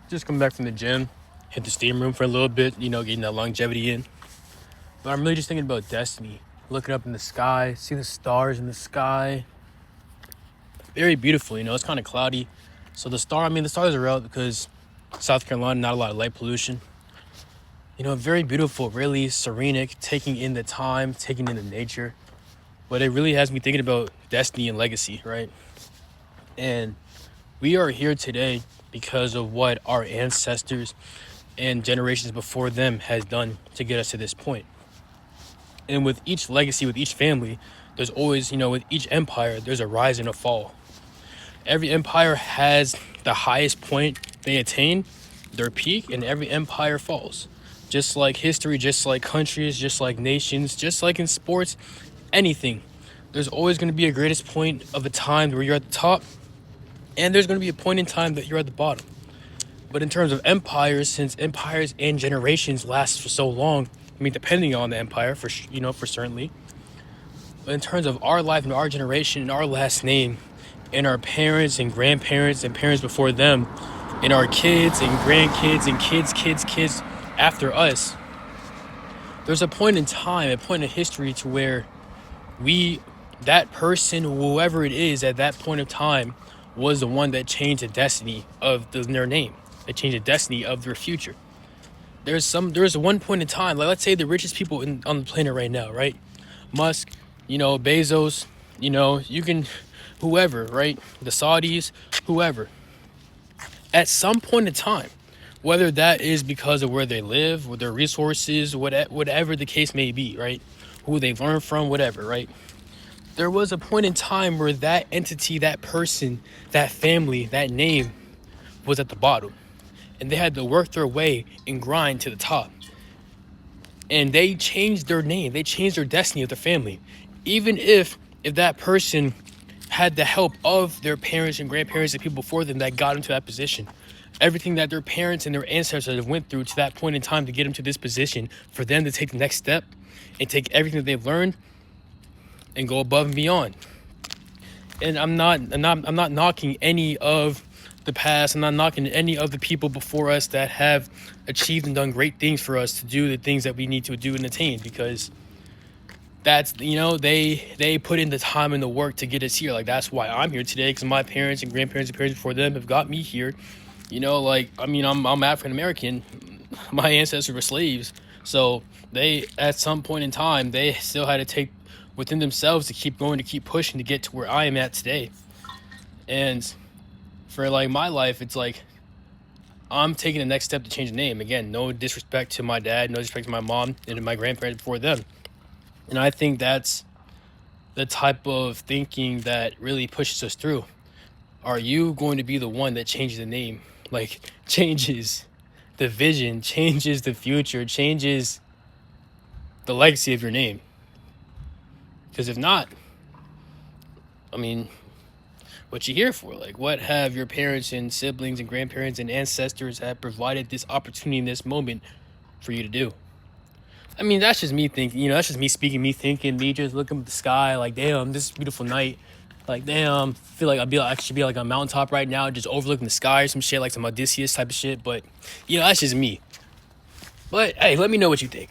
Just come back from the gym, hit the steam room for a little bit, getting that longevity in. But I'm really just thinking about destiny. Looking up in the sky, see the stars in the sky. Very beautiful, it's kind of cloudy. So the stars are out because South Carolina, not a lot of light pollution. Very beautiful, really serenic, taking in the time, taking in the nature. But it really has me thinking about destiny and legacy, right? And we are here today because of what our ancestors and generations before them has done to get us to this point. And with each legacy, with each family, there's always, with each empire, there's a rise and a fall. Every empire has the highest point they attain, their peak, and every empire falls. Just like history, just like countries, just like nations, just like in sports, anything. There's always going to be a greatest point of a time where you're at the top, and there's going to be a point in time that you're at the bottom. But in terms of empires, since empires and generations last for so long, depending on the empire, for certainly. But in terms of our life and our generation and our last name, and our parents and grandparents and parents before them, and our kids and grandkids and kids after us, there's a point in time, a point in history to where that person, whoever it is at that point of time, was the one that changed the destiny of their name. That changed the destiny of their future. There's one point in time, like let's say the richest people on the planet right now, right? Musk, Bezos, you can, whoever, right? The Saudis, whoever. At some point in time, whether that is because of where they live, with their resources, whatever the case may be, right? Who they've learned from, whatever, right? There was a point in time where that entity, that person, that family, that name was at the bottom. And they had to work their way and grind to the top. And they changed their name. They changed their destiny of their family. Even if that person had the help of their parents and grandparents and people before them that got them to that position. Everything that their parents and their ancestors have went through to that point in time to get them to this position, for them to take the next step and take everything that they've learned and go above and beyond. And I'm not knocking any of the past. I'm not knocking any of the people before us that have achieved and done great things for us to do the things that we need to do and attain, because that's, they put in the time and the work to get us here. Like, that's why I'm here today, because my parents and grandparents and parents before them have got me here. I'm African American. My ancestors were slaves. So they, at some point in time, they still had to take within themselves to keep going, to keep pushing to get to where I am at today. And for my life, it's like I'm taking the next step to change the name. Again, no disrespect to my dad, no disrespect to my mom and to my grandparents before them. And I think that's the type of thinking that really pushes us through. Are you going to be the one that changes the name? Changes the vision, changes the future, changes the legacy of your name? Because if not, what you here for? What have your parents and siblings and grandparents and ancestors have provided this opportunity in this moment for you to do? That's just me thinking, that's just me speaking, me thinking, me just looking at the sky, damn, this is a beautiful night. Damn, I feel like I should be on a mountaintop right now, just overlooking the sky or some shit, some Odysseus type of shit. But, that's just me. But, hey, let me know what you think.